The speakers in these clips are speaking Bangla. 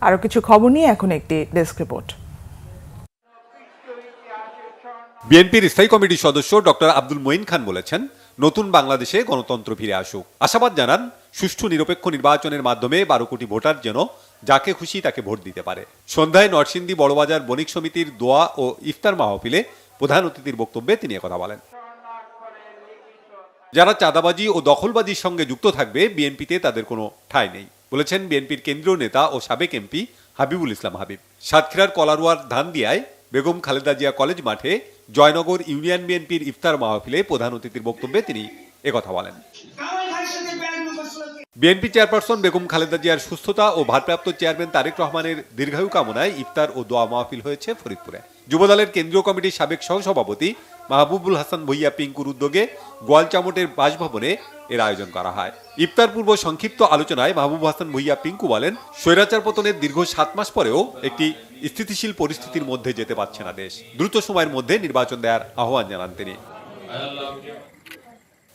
আরও কিছু খবর নিয়ে এখন একটি ডেস্ক রিপোর্ট। বিএনপির স্থায়ী কমিটির সদস্য ডক্টর আব্দুল মঈন খান বলেছেন, নতুন বাংলাদেশে গণতন্ত্র ফিরে আসুক। আশাবাদ জানান, সুষ্ঠু নিরপেক্ষ নির্বাচনের মাধ্যমে 12 কোটি ভোটার যেন যাকে খুশি তাকে ভোট দিতে পারে। সন্ধ্যায় নরসিংদী বড়বাজার বণিক সমিতির দোয়া ও ইফতার মাহফিলে প্রধান অতিথির বক্তব্যে তিনি কথা বলেন। যারা চাঁদাবাজি ও দখলবাজির সঙ্গে যুক্ত থাকবে, বিএনপিতে তাদের কোনো ঠাঁই নেই বলেছেন বিএনপির কেন্দ্রীয় নেতা ও সাবেক এমপি হাবিবুল ইসলাম হাবিব। সাতক্ষীরার কলারোয়ার ধানদিয়ায় বেগম খালেদা জিয়া কলেজ মাঠে জয়নগর ইউনিয়ন বিএনপির ইফতার মাহফিলে প্রধান অতিথির বক্তব্যে তিনি একথা বলেন। বিএনপি চেয়ারপারসন বেগম খালেদা জিয়ার সুস্থতা ও ভারপ্রাপ্ত চেয়ারম্যান তারেক রহমানের দীর্ঘায়ু কামনায় ইফতার ও দোয়া মাহফিল হয়েছে ফরিদপুরে। যুবদলের কেন্দ্রীয় কমিটির সাবেক সহসভাপতি মাহবুবুল হাসান ভুইয়া পিঙ্কুর উদ্যোগে গোয়ালচামটের বাসভবনে এর আয়োজন করা হয়। ইফতার পূর্ব সংক্ষিপ্ত আলোচনায় মাহবুব হাসান ভুইয়া পিঙ্কু বলেন, স্বৈরাচার পতনের দীর্ঘ 7 মাস পরেও একটি স্থিতিশীল পরিস্থিতির মধ্যে যেতে পারছে না দেশ। দ্রুত সময়ের মধ্যে নির্বাচন দেওয়ার আহ্বান জানান তিনি।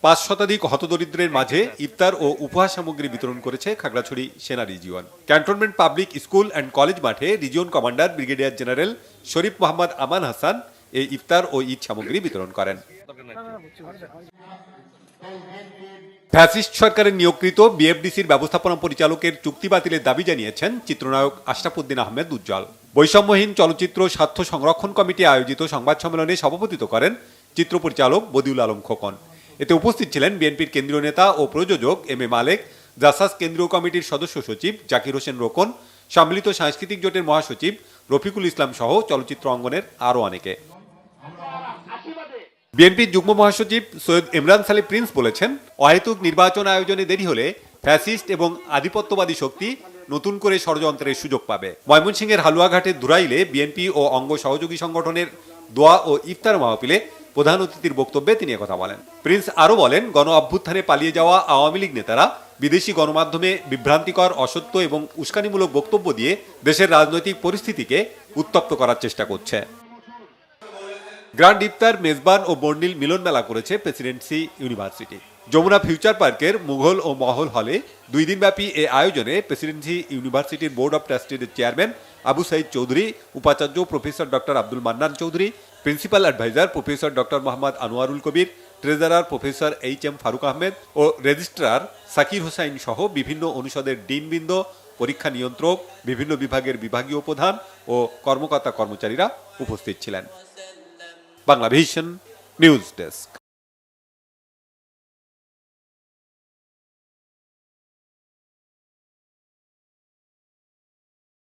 5 শতাধিক হতদরিদ্রের মাঝে ইফতার ও উপহার সামগ্রী বিতরণ করেছে খাগড়াছড়ি সেনা region. Cantonment public school and college মাঠে রিজিয়ন কমান্ডার ব্রিগেডিয়ার জেনারেল শরীফ মোহাম্মদ আমান হাসান এই ইফতার ও ঈদ সামগ্রী বিতরণ করেন। ফ্যাসিস্ট সরকারের নিয়োগকৃত বিএফডিসির ব্যবস্থাপনা পরিচালকের চুক্তি বাতিলের দাবি জানিয়েছেন চিত্রনায়ক আশরাফুদ্দিন আহমেদ উজ্জ্বল। বৈষম্যহীন চলচ্চিত্র স্বার্থ সংরক্ষণ কমিটি আয়োজিত সংবাদ সম্মেলনে সভাপতিত্ব করেন চিত্র পরিচালক বদিউল আলম খোকন। এতে উপস্থিত ছিলেন বিএনপির কেন্দ্রীয় নেতা ও প্রযোজক এম এ মালেক, জাসাস কেন্দ্রীয় কমিটির সদস্য সচিব জাকির হোসেন রোকন, সম্মিলিত সাংস্কৃতিক জোটের মহাসচিব রফিকুল ইসলাম সহ চলচ্চিত্র অঙ্গনের আরও অনেকে। বিএনপির যুগ্ম মহাসচিব সৈয়দ ইমরান সালি প্রিন্স বলেছেন, অহেতুক নির্বাচন আয়োজনে দেরি হলে ফ্যাসিস্ট এবং আধিপত্যবাদী শক্তি নতুন করে ষড়যন্ত্রের সুযোগ পাবে। ময়মনসিংহের হালুয়াঘাটের ধুরাইলে বিএনপি ও অঙ্গ সহযোগী সংগঠনের দোয়া ও ইফতার মাহফিলে প্রধান অতিথির বক্তব্যে তিনি একথা বলেন। প্রিন্স আরও বলেন, গণ অভ্যুত্থানে পালিয়ে যাওয়া আওয়ামী লীগ নেতারা বিদেশি গণমাধ্যমে বিভ্রান্তিকর, অসত্য এবং উস্কানিমূলক বক্তব্য দিয়ে দেশের রাজনৈতিক পরিস্থিতিকে উত্তপ্ত করার চেষ্টা করছে। গ্র্যান্ড ইফতার, মেজবান ও বর্ণিল মিলন মেলা করেছে প্রেসিডেন্সি ইউনিভার্সিটি। যমুনা ফিউচার পার্কের মুঘল ও মহল হলে 2 দিনব্যাপী এ আয়োজনে প্রেসিডেন্সি ইউনিভার্সিটির বোর্ড অব ট্রাস্টির চেয়ারম্যান আবু সাইদ চৌধুরী, উপাচার্য professor doctor Abdul Mannan Chowdhury, principal adviser professor doctor Mohammad Anwarul Kabir, treasurer professor H M. Faruk Ahmed ও রেজিস্ট্রার সাকির হোসাইন সহ বিভিন্ন অনুষদের ডিনবৃন্দ, পরীক্ষা নিয়ন্ত্রক, বিভিন্ন বিভাগের বিভাগীয় প্রধান ও কর্মকর্তা কর্মচারীরা উপস্থিত ছিলেন। Banglavision news desk.